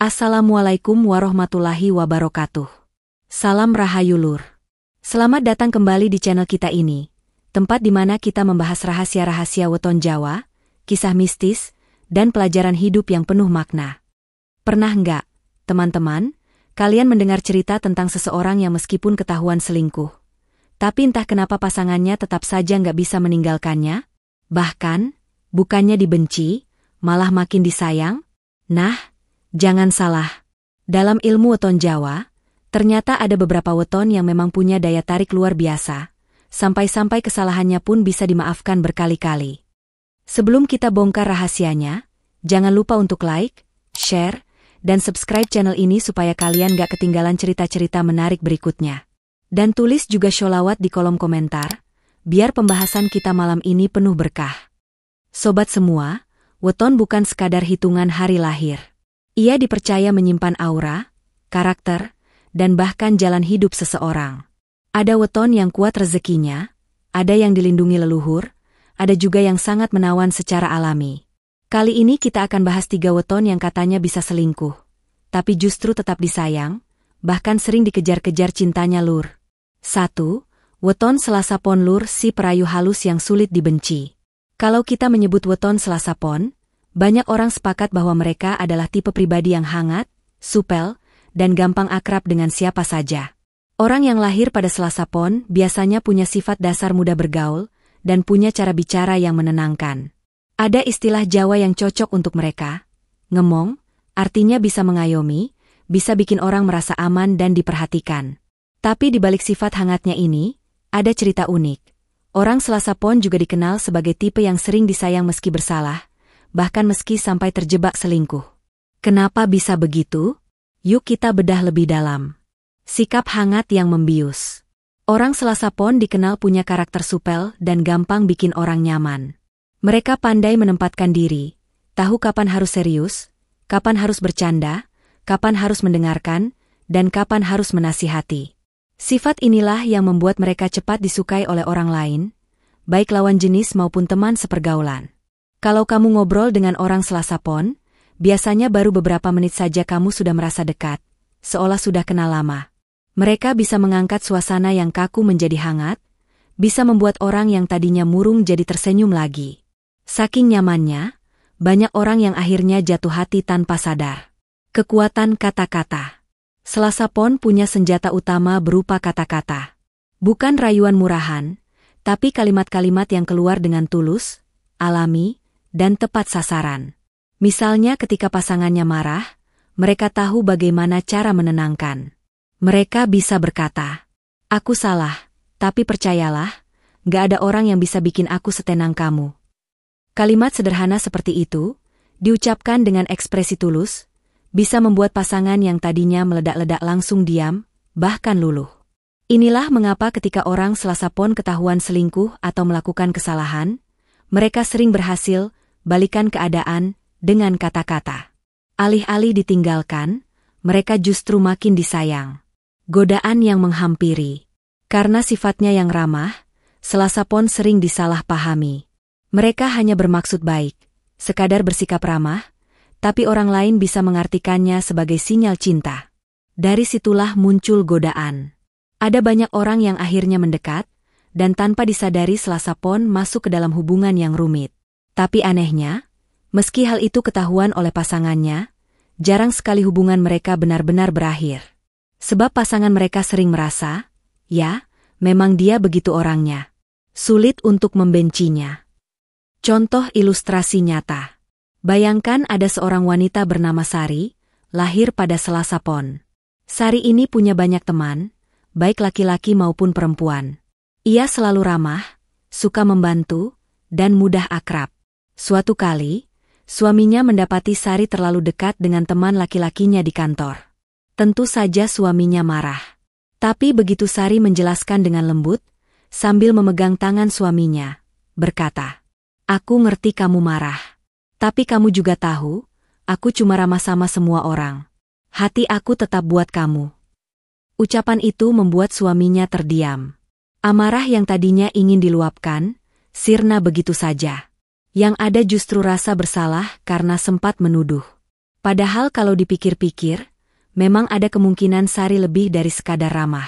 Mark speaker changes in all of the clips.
Speaker 1: Assalamualaikum warahmatullahi wabarakatuh. Salam Rahayu Lur. Selamat datang kembali di channel kita ini, tempat di mana kita membahas rahasia-rahasia weton Jawa, kisah mistis, dan pelajaran hidup yang penuh makna. Pernah nggak, teman-teman, kalian mendengar cerita tentang seseorang yang meskipun ketahuan selingkuh, tapi entah kenapa pasangannya tetap saja nggak bisa meninggalkannya? Bahkan, bukannya dibenci, malah makin disayang? Nah, jangan salah. Dalam ilmu weton Jawa, ternyata ada beberapa weton yang memang punya daya tarik luar biasa, sampai-sampai kesalahannya pun bisa dimaafkan berkali-kali. Sebelum kita bongkar rahasianya, jangan lupa untuk like, share, dan subscribe channel ini supaya kalian gak ketinggalan cerita-cerita menarik berikutnya. Dan tulis juga sholawat di kolom komentar, biar pembahasan kita malam ini penuh berkah. Sobat semua, weton bukan sekadar hitungan hari lahir. Ia dipercaya menyimpan aura, karakter, dan bahkan jalan hidup seseorang. Ada weton yang kuat rezekinya, ada yang dilindungi leluhur, ada juga yang sangat menawan secara alami. Kali ini kita akan bahas 3 weton yang katanya bisa selingkuh, tapi justru tetap disayang, bahkan sering dikejar-kejar cintanya Lur. 1. Weton Selasa Pon Lur, si perayu halus yang sulit dibenci. Kalau kita menyebut weton Selasa Pon, banyak orang sepakat bahwa mereka adalah tipe pribadi yang hangat, supel, dan gampang akrab dengan siapa saja. Orang yang lahir pada Selasa Pon biasanya punya sifat dasar mudah bergaul, dan punya cara bicara yang menenangkan. Ada istilah Jawa yang cocok untuk mereka. Ngemong, artinya bisa mengayomi, bisa bikin orang merasa aman dan diperhatikan. Tapi di balik sifat hangatnya ini, ada cerita unik. Orang Selasa Pon juga dikenal sebagai tipe yang sering disayang meski bersalah, bahkan meski sampai terjebak selingkuh. Kenapa bisa begitu? Yuk kita bedah lebih dalam. Sikap hangat yang membius. Orang Selasa Pon dikenal punya karakter supel dan gampang bikin orang nyaman. Mereka pandai menempatkan diri, tahu kapan harus serius, kapan harus bercanda, kapan harus mendengarkan, dan kapan harus menasihati. Sifat inilah yang membuat mereka cepat disukai oleh orang lain, baik lawan jenis maupun teman sepergaulan. Kalau kamu ngobrol dengan orang Selasa Pon, biasanya baru beberapa menit saja kamu sudah merasa dekat, seolah sudah kenal lama. Mereka bisa mengangkat suasana yang kaku menjadi hangat, bisa membuat orang yang tadinya murung jadi tersenyum lagi. Saking nyamannya, banyak orang yang akhirnya jatuh hati tanpa sadar. Kekuatan kata-kata. Selasa Pon punya senjata utama berupa kata-kata. Bukan rayuan murahan, tapi kalimat-kalimat yang keluar dengan tulus, alami, dan tepat sasaran. Misalnya ketika pasangannya marah, mereka tahu bagaimana cara menenangkan. Mereka bisa berkata, "Aku salah, tapi percayalah, gak ada orang yang bisa bikin aku setenang kamu." Kalimat sederhana seperti itu, diucapkan dengan ekspresi tulus, bisa membuat pasangan yang tadinya meledak-ledak langsung diam, bahkan luluh. Inilah mengapa ketika orang Selasa Pon ketahuan selingkuh atau melakukan kesalahan, mereka sering berhasil balikan keadaan dengan kata-kata. Alih-alih ditinggalkan, mereka justru makin disayang. Godaan yang menghampiri. Karena sifatnya yang ramah, Selasa Pon sering disalahpahami. Mereka hanya bermaksud baik, sekadar bersikap ramah, tapi orang lain bisa mengartikannya sebagai sinyal cinta. Dari situlah muncul godaan. Ada banyak orang yang akhirnya mendekat, dan tanpa disadari Selasa Pon masuk ke dalam hubungan yang rumit. Tapi anehnya, meski hal itu ketahuan oleh pasangannya, jarang sekali hubungan mereka benar-benar berakhir. Sebab pasangan mereka sering merasa, ya, memang dia begitu orangnya. Sulit untuk membencinya. Contoh ilustrasi nyata. Bayangkan ada seorang wanita bernama Sari, lahir pada Selasa Pon. Sari ini punya banyak teman, baik laki-laki maupun perempuan. Ia selalu ramah, suka membantu, dan mudah akrab. Suatu kali, suaminya mendapati Sari terlalu dekat dengan teman laki-lakinya di kantor. Tentu saja suaminya marah. Tapi begitu Sari menjelaskan dengan lembut, sambil memegang tangan suaminya, berkata, "Aku ngerti kamu marah. Tapi kamu juga tahu, aku cuma ramah sama semua orang. Hati aku tetap buat kamu." Ucapan itu membuat suaminya terdiam. Amarah yang tadinya ingin diluapkan, sirna begitu saja. Yang ada justru rasa bersalah karena sempat menuduh. Padahal kalau dipikir-pikir, memang ada kemungkinan Sari lebih dari sekadar ramah.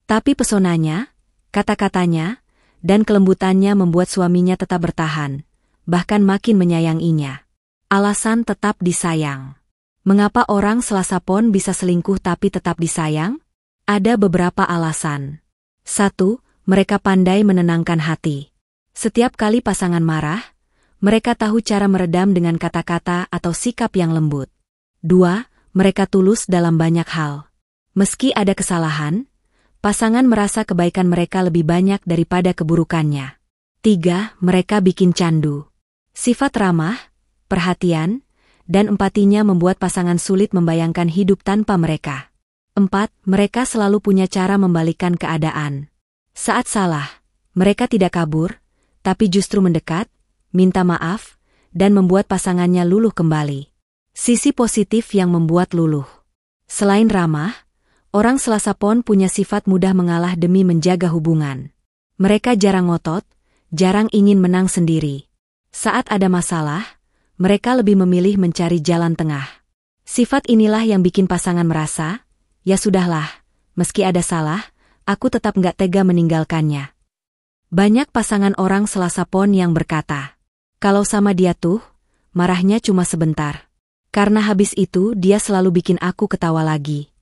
Speaker 1: Tapi pesonanya, kata-katanya, dan kelembutannya membuat suaminya tetap bertahan, bahkan makin menyayanginya. Alasan tetap disayang. Mengapa orang Selasa Pon bisa selingkuh tapi tetap disayang? Ada beberapa alasan. 1. Mereka pandai menenangkan hati. Setiap kali pasangan marah, mereka tahu cara meredam dengan kata-kata atau sikap yang lembut. 2. Mereka tulus dalam banyak hal. Meski ada kesalahan, pasangan merasa kebaikan mereka lebih banyak daripada keburukannya. 3. Mereka bikin candu. Sifat ramah, perhatian, dan empatinya membuat pasangan sulit membayangkan hidup tanpa mereka. 4. Mereka selalu punya cara membalikkan keadaan. Saat salah, mereka tidak kabur, tapi justru mendekat, minta maaf, dan membuat pasangannya luluh kembali. Sisi positif yang membuat luluh. Selain ramah, orang Selasa Pon punya sifat mudah mengalah demi menjaga hubungan. Mereka jarang ngotot, jarang ingin menang sendiri. Saat ada masalah, mereka lebih memilih mencari jalan tengah. Sifat inilah yang bikin pasangan merasa, ya sudahlah, meski ada salah, aku tetap nggak tega meninggalkannya. Banyak pasangan orang Selasa Pon yang berkata, kalau sama dia tuh, marahnya cuma sebentar. Karena habis itu dia selalu bikin aku ketawa lagi.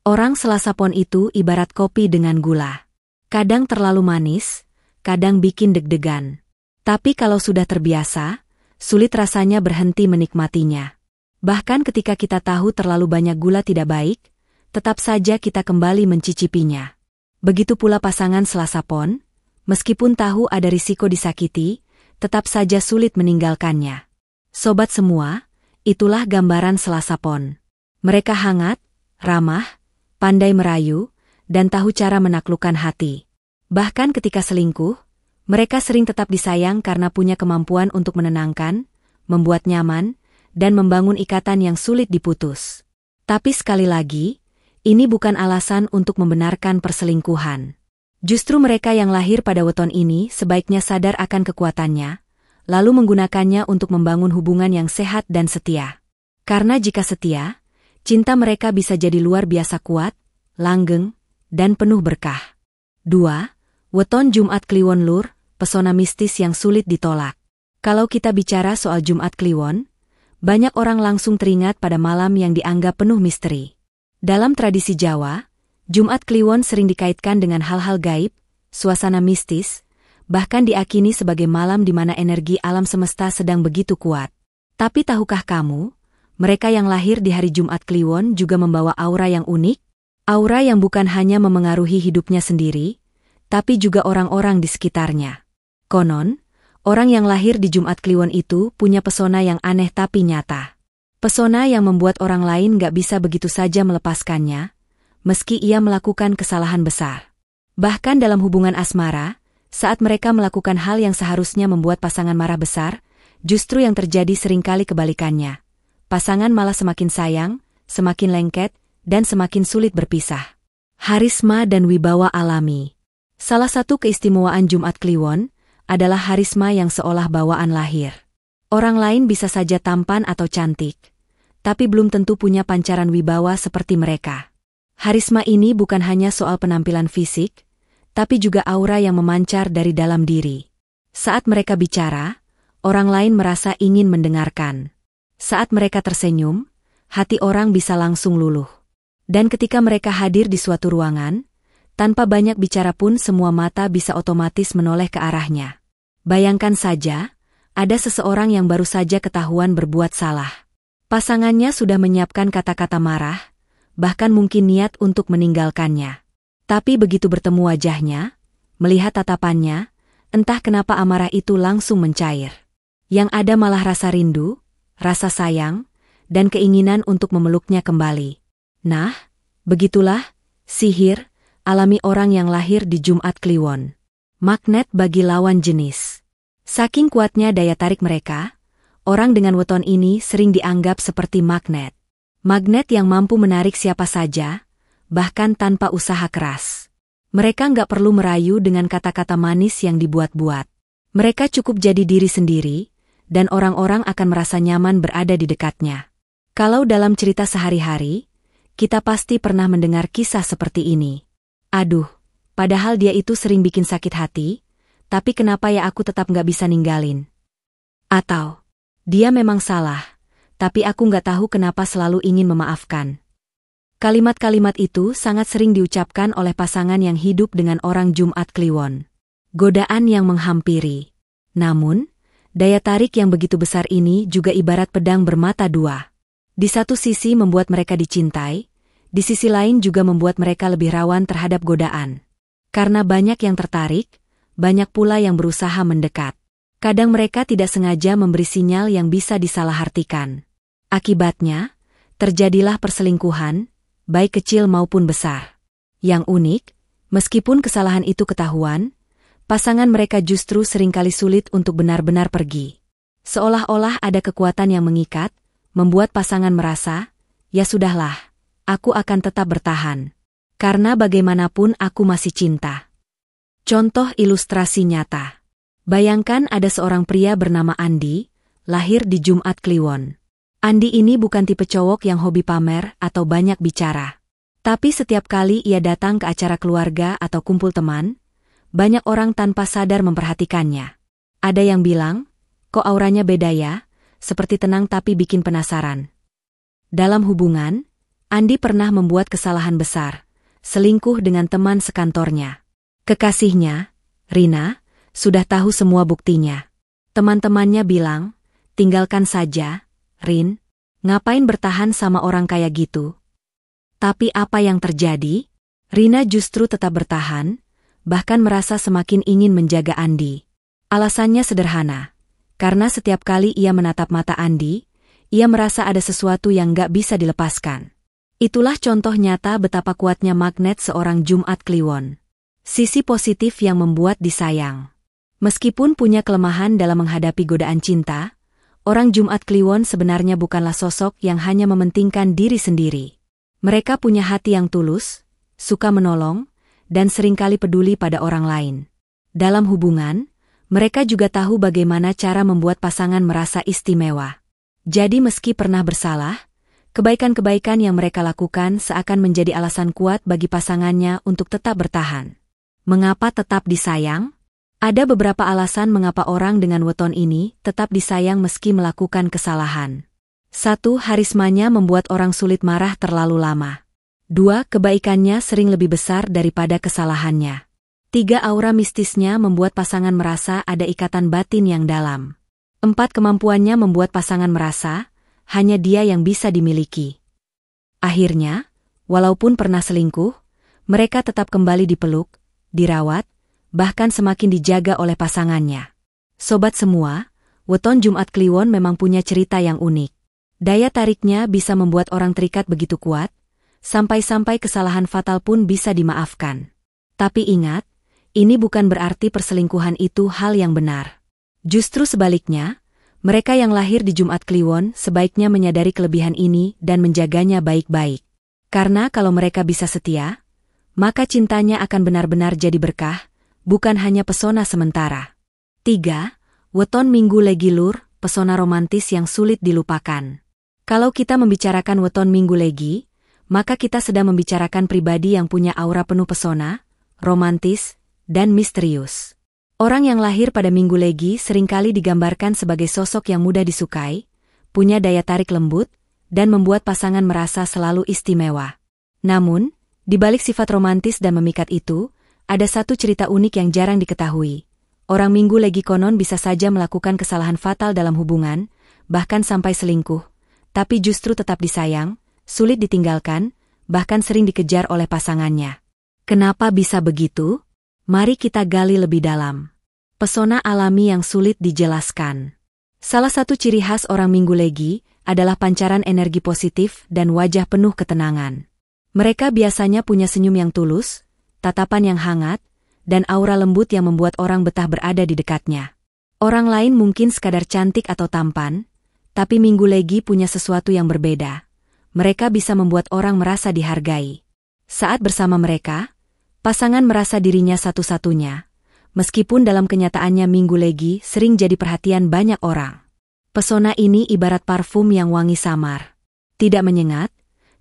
Speaker 1: Orang Selasa Pon itu ibarat kopi dengan gula. Kadang terlalu manis, kadang bikin deg-degan. Tapi kalau sudah terbiasa, sulit rasanya berhenti menikmatinya. Bahkan ketika kita tahu terlalu banyak gula tidak baik, tetap saja kita kembali mencicipinya. Begitu pula pasangan Selasa Pon, meskipun tahu ada risiko disakiti, tetap saja sulit meninggalkannya. Sobat semua, itulah gambaran Selasa Pon. Mereka hangat, ramah, pandai merayu, dan tahu cara menaklukkan hati. Bahkan ketika selingkuh, mereka sering tetap disayang karena punya kemampuan untuk menenangkan, membuat nyaman, dan membangun ikatan yang sulit diputus. Tapi sekali lagi, ini bukan alasan untuk membenarkan perselingkuhan. Justru mereka yang lahir pada weton ini sebaiknya sadar akan kekuatannya, lalu menggunakannya untuk membangun hubungan yang sehat dan setia. Karena jika setia, cinta mereka bisa jadi luar biasa kuat, langgeng, dan penuh berkah. 2. Weton Jumat Kliwon Lur, pesona mistis yang sulit ditolak. Kalau kita bicara soal Jumat Kliwon, banyak orang langsung teringat pada malam yang dianggap penuh misteri. Dalam tradisi Jawa, Jumat Kliwon sering dikaitkan dengan hal-hal gaib, suasana mistis, bahkan diakini sebagai malam di mana energi alam semesta sedang begitu kuat. Tapi tahukah kamu, mereka yang lahir di hari Jumat Kliwon juga membawa aura yang unik? Aura yang bukan hanya memengaruhi hidupnya sendiri, tapi juga orang-orang di sekitarnya. Konon, orang yang lahir di Jumat Kliwon itu punya pesona yang aneh tapi nyata. Pesona yang membuat orang lain gak bisa begitu saja melepaskannya, meski ia melakukan kesalahan besar. Bahkan dalam hubungan asmara, saat mereka melakukan hal yang seharusnya membuat pasangan marah besar, justru yang terjadi seringkali kebalikannya. Pasangan malah semakin sayang, semakin lengket, dan semakin sulit berpisah. Harisma dan wibawa alami. Salah satu keistimewaan Jumat Kliwon adalah harisma yang seolah bawaan lahir. Orang lain bisa saja tampan atau cantik, tapi belum tentu punya pancaran wibawa seperti mereka. Harisma ini bukan hanya soal penampilan fisik, tapi juga aura yang memancar dari dalam diri. Saat mereka bicara, orang lain merasa ingin mendengarkan. Saat mereka tersenyum, hati orang bisa langsung luluh. Dan ketika mereka hadir di suatu ruangan, tanpa banyak bicara pun semua mata bisa otomatis menoleh ke arahnya. Bayangkan saja, ada seseorang yang baru saja ketahuan berbuat salah. Pasangannya sudah menyiapkan kata-kata marah, bahkan mungkin niat untuk meninggalkannya. Tapi begitu bertemu wajahnya, melihat tatapannya, entah kenapa amarah itu langsung mencair. Yang ada malah rasa rindu, rasa sayang, dan keinginan untuk memeluknya kembali. Nah, begitulah sihir alami orang yang lahir di Jumat Kliwon. Magnet bagi lawan jenis. Saking kuatnya daya tarik mereka, orang dengan weton ini sering dianggap seperti magnet. Magnet yang mampu menarik siapa saja, bahkan tanpa usaha keras. Mereka nggak perlu merayu dengan kata-kata manis yang dibuat-buat. Mereka cukup jadi diri sendiri, dan orang-orang akan merasa nyaman berada di dekatnya. Kalau dalam cerita sehari-hari, kita pasti pernah mendengar kisah seperti ini. Aduh, padahal dia itu sering bikin sakit hati, tapi kenapa ya aku tetap nggak bisa ninggalin? Atau, dia memang salah, tapi aku nggak tahu kenapa selalu ingin memaafkan. Kalimat-kalimat itu sangat sering diucapkan oleh pasangan yang hidup dengan orang Jumat Kliwon. Godaan yang menghampiri. Namun, daya tarik yang begitu besar ini juga ibarat pedang bermata dua. Di satu sisi membuat mereka dicintai, di sisi lain juga membuat mereka lebih rawan terhadap godaan. Karena banyak yang tertarik, banyak pula yang berusaha mendekat. Kadang mereka tidak sengaja memberi sinyal yang bisa disalahartikan. Akibatnya, terjadilah perselingkuhan, baik kecil maupun besar. Yang unik, meskipun kesalahan itu ketahuan, pasangan mereka justru seringkali sulit untuk benar-benar pergi. Seolah-olah ada kekuatan yang mengikat, membuat pasangan merasa, ya sudahlah, aku akan tetap bertahan. Karena bagaimanapun aku masih cinta. Contoh ilustrasi nyata. Bayangkan ada seorang pria bernama Andi, lahir di Jumat Kliwon. Andi ini bukan tipe cowok yang hobi pamer atau banyak bicara. Tapi setiap kali ia datang ke acara keluarga atau kumpul teman, banyak orang tanpa sadar memperhatikannya. Ada yang bilang, kok auranya beda ya? Seperti tenang tapi bikin penasaran. Dalam hubungan, Andi pernah membuat kesalahan besar, selingkuh dengan teman sekantornya. Kekasihnya, Rina, sudah tahu semua buktinya. Teman-temannya bilang, tinggalkan saja, Rin, ngapain bertahan sama orang kayak gitu? Tapi apa yang terjadi? Rina justru tetap bertahan, bahkan merasa semakin ingin menjaga Andi. Alasannya sederhana. Karena setiap kali ia menatap mata Andi, ia merasa ada sesuatu yang gak bisa dilepaskan. Itulah contoh nyata betapa kuatnya magnet seorang Jumat Kliwon. Sisi positif yang membuat disayang. Meskipun punya kelemahan dalam menghadapi godaan cinta, orang Jumat Kliwon sebenarnya bukanlah sosok yang hanya mementingkan diri sendiri. Mereka punya hati yang tulus, suka menolong, dan seringkali peduli pada orang lain. Dalam hubungan, mereka juga tahu bagaimana cara membuat pasangan merasa istimewa. Jadi meski pernah bersalah, kebaikan-kebaikan yang mereka lakukan seakan menjadi alasan kuat bagi pasangannya untuk tetap bertahan. Mengapa tetap disayang? Ada beberapa alasan mengapa orang dengan weton ini tetap disayang meski melakukan kesalahan. 1. Harismanya membuat orang sulit marah terlalu lama. 2. Kebaikannya sering lebih besar daripada kesalahannya. 3. Aura mistisnya membuat pasangan merasa ada ikatan batin yang dalam. 4. Kemampuannya membuat pasangan merasa hanya dia yang bisa dimiliki. Akhirnya, walaupun pernah selingkuh, mereka tetap kembali dipeluk, dirawat, bahkan semakin dijaga oleh pasangannya. Sobat semua, weton Jumat Kliwon memang punya cerita yang unik. Daya tariknya bisa membuat orang terikat begitu kuat, sampai-sampai kesalahan fatal pun bisa dimaafkan. Tapi ingat, ini bukan berarti perselingkuhan itu hal yang benar. Justru sebaliknya, mereka yang lahir di Jumat Kliwon sebaiknya menyadari kelebihan ini dan menjaganya baik-baik. Karena kalau mereka bisa setia, maka cintanya akan benar-benar jadi berkah, bukan hanya pesona sementara. 3. Weton Minggu Legi Lur, pesona romantis yang sulit dilupakan. Kalau kita membicarakan weton Minggu Legi, maka kita sedang membicarakan pribadi yang punya aura penuh pesona, romantis, dan misterius. Orang yang lahir pada Minggu Legi seringkali digambarkan sebagai sosok yang mudah disukai, punya daya tarik lembut, dan membuat pasangan merasa selalu istimewa. Namun, di balik sifat romantis dan memikat itu, ada satu cerita unik yang jarang diketahui. Orang Minggu Legi konon bisa saja melakukan kesalahan fatal dalam hubungan, bahkan sampai selingkuh, tapi justru tetap disayang, sulit ditinggalkan, bahkan sering dikejar oleh pasangannya. Kenapa bisa begitu? Mari kita gali lebih dalam. Pesona alami yang sulit dijelaskan. Salah satu ciri khas orang Minggu Legi adalah pancaran energi positif dan wajah penuh ketenangan. Mereka biasanya punya senyum yang tulus, tatapan yang hangat, dan aura lembut yang membuat orang betah berada di dekatnya. Orang lain mungkin sekadar cantik atau tampan, tapi Minggu Legi punya sesuatu yang berbeda. Mereka bisa membuat orang merasa dihargai. Saat bersama mereka, pasangan merasa dirinya satu-satunya, meskipun dalam kenyataannya Minggu Legi sering jadi perhatian banyak orang. Pesona ini ibarat parfum yang wangi samar. Tidak menyengat,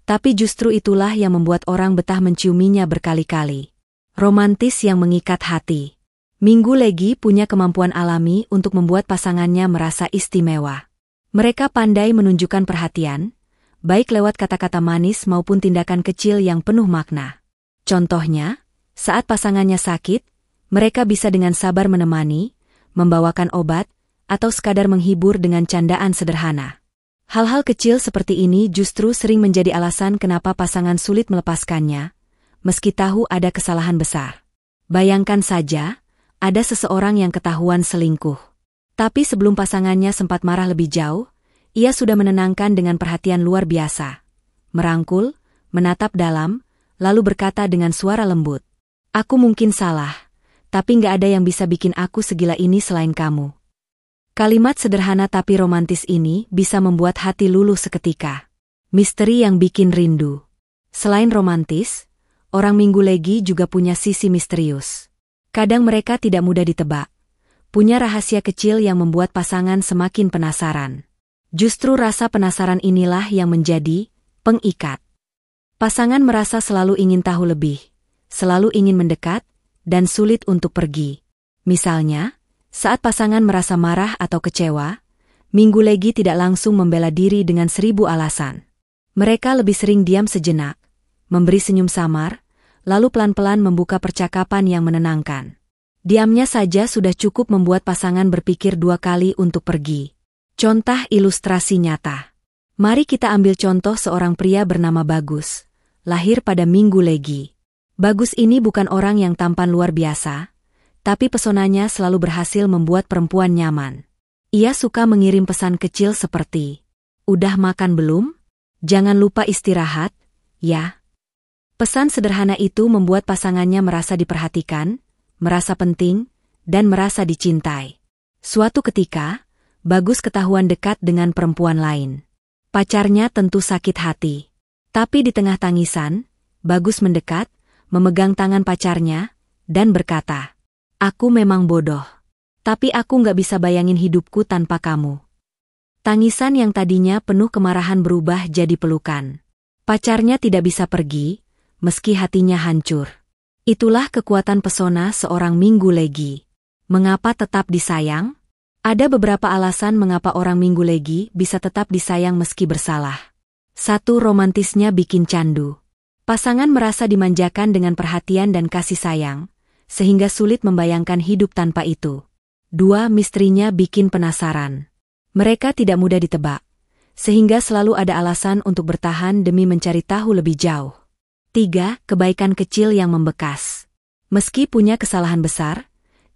Speaker 1: tapi justru itulah yang membuat orang betah menciuminya berkali-kali. Romantis yang mengikat hati. Minggu Legi punya kemampuan alami untuk membuat pasangannya merasa istimewa. Mereka pandai menunjukkan perhatian, baik lewat kata-kata manis maupun tindakan kecil yang penuh makna. Contohnya, saat pasangannya sakit, mereka bisa dengan sabar menemani, membawakan obat, atau sekadar menghibur dengan candaan sederhana. Hal-hal kecil seperti ini justru sering menjadi alasan kenapa pasangan sulit melepaskannya, meski tahu ada kesalahan besar. Bayangkan saja, ada seseorang yang ketahuan selingkuh. Tapi sebelum pasangannya sempat marah lebih jauh, ia sudah menenangkan dengan perhatian luar biasa. Merangkul, menatap dalam, lalu berkata dengan suara lembut, "Aku mungkin salah, tapi nggak ada yang bisa bikin aku segila ini selain kamu." Kalimat sederhana tapi romantis ini bisa membuat hati luluh seketika. Misteri yang bikin rindu. Selain romantis, orang Minggu Legi juga punya sisi misterius. Kadang mereka tidak mudah ditebak. Punya rahasia kecil yang membuat pasangan semakin penasaran. Justru rasa penasaran inilah yang menjadi pengikat. Pasangan merasa selalu ingin tahu lebih, selalu ingin mendekat, dan sulit untuk pergi. Misalnya, saat pasangan merasa marah atau kecewa, Minggu Legi tidak langsung membela diri dengan 1000 alasan. Mereka lebih sering diam sejenak, memberi senyum samar, lalu pelan-pelan membuka percakapan yang menenangkan. Diamnya saja sudah cukup membuat pasangan berpikir 2 kali untuk pergi. Contoh ilustrasi nyata. Mari kita ambil contoh seorang pria bernama Bagus, lahir pada Minggu Legi. Bagus ini bukan orang yang tampan luar biasa, tapi pesonanya selalu berhasil membuat perempuan nyaman. Ia suka mengirim pesan kecil seperti, "Udah makan belum? Jangan lupa istirahat, ya." Pesan sederhana itu membuat pasangannya merasa diperhatikan, merasa penting, dan merasa dicintai. Suatu ketika, Bagus ketahuan dekat dengan perempuan lain. Pacarnya tentu sakit hati. Tapi di tengah tangisan, Bagus mendekat, memegang tangan pacarnya, dan berkata, "Aku memang bodoh. Tapi aku nggak bisa bayangin hidupku tanpa kamu." Tangisan yang tadinya penuh kemarahan berubah jadi pelukan. Pacarnya tidak bisa pergi, meski hatinya hancur. Itulah kekuatan pesona seorang Minggu Legi. Mengapa tetap disayang? Ada beberapa alasan mengapa orang Minggu Legi bisa tetap disayang meski bersalah. 1. Romantisnya bikin candu. Pasangan merasa dimanjakan dengan perhatian dan kasih sayang, sehingga sulit membayangkan hidup tanpa itu. 2. Misterinya bikin penasaran. Mereka tidak mudah ditebak, sehingga selalu ada alasan untuk bertahan demi mencari tahu lebih jauh. 3. Kebaikan kecil yang membekas. Meski punya kesalahan besar,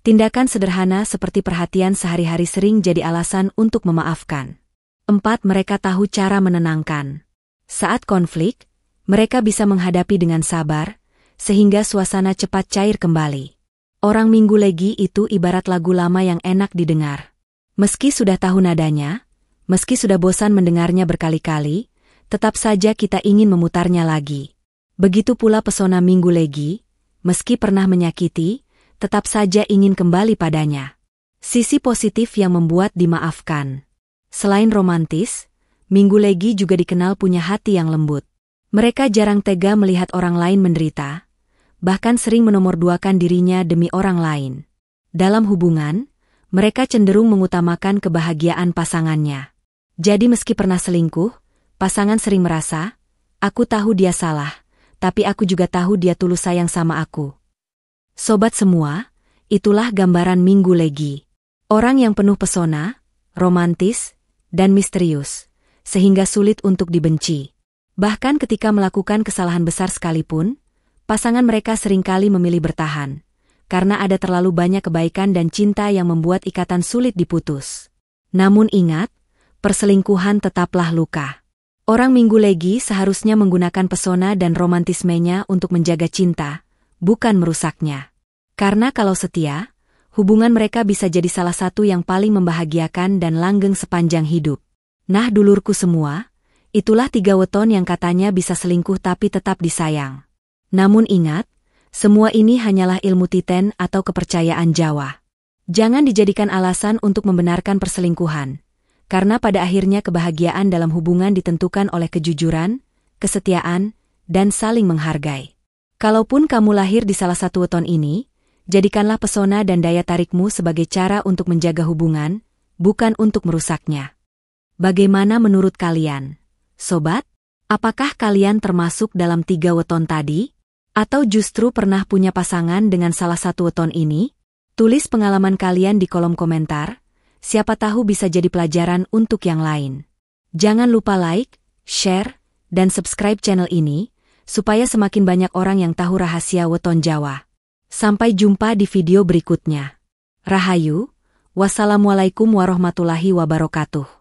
Speaker 1: tindakan sederhana seperti perhatian sehari-hari sering jadi alasan untuk memaafkan. 4. Mereka tahu cara menenangkan. Saat konflik, mereka bisa menghadapi dengan sabar, sehingga suasana cepat cair kembali. Orang Minggu Legi itu ibarat lagu lama yang enak didengar. Meski sudah tahu nadanya, meski sudah bosan mendengarnya berkali-kali, tetap saja kita ingin memutarnya lagi. Begitu pula pesona Minggu Legi, meski pernah menyakiti, tetap saja ingin kembali padanya. Sisi positif yang membuat dimaafkan. Selain romantis, Minggu Legi juga dikenal punya hati yang lembut. Mereka jarang tega melihat orang lain menderita, bahkan sering menomorduakan dirinya demi orang lain. Dalam hubungan, mereka cenderung mengutamakan kebahagiaan pasangannya. Jadi meski pernah selingkuh, pasangan sering merasa, "Aku tahu dia salah, tapi aku juga tahu dia tulus sayang sama aku." Sobat semua, itulah gambaran Minggu Legi. Orang yang penuh pesona, romantis, dan misterius, sehingga sulit untuk dibenci. Bahkan ketika melakukan kesalahan besar sekalipun, pasangan mereka seringkali memilih bertahan, karena ada terlalu banyak kebaikan dan cinta yang membuat ikatan sulit diputus. Namun ingat, perselingkuhan tetaplah luka. Orang Minggu Legi seharusnya menggunakan pesona dan romantismenya untuk menjaga cinta, bukan merusaknya. Karena kalau setia, hubungan mereka bisa jadi salah satu yang paling membahagiakan dan langgeng sepanjang hidup. Nah dulurku semua, itulah 3 weton yang katanya bisa selingkuh tapi tetap disayang. Namun ingat, semua ini hanyalah ilmu titen atau kepercayaan Jawa. Jangan dijadikan alasan untuk membenarkan perselingkuhan, Karena pada akhirnya kebahagiaan dalam hubungan ditentukan oleh kejujuran, kesetiaan, dan saling menghargai. Kalaupun kamu lahir di salah satu weton ini, jadikanlah pesona dan daya tarikmu sebagai cara untuk menjaga hubungan, bukan untuk merusaknya. Bagaimana menurut kalian, sobat? Apakah kalian termasuk dalam 3 weton tadi? Atau justru pernah punya pasangan dengan salah satu weton ini? Tulis pengalaman kalian di kolom komentar, siapa tahu bisa jadi pelajaran untuk yang lain. Jangan lupa like, share, dan subscribe channel ini, supaya semakin banyak orang yang tahu rahasia weton Jawa. Sampai jumpa di video berikutnya. Rahayu, wassalamualaikum warahmatullahi wabarakatuh.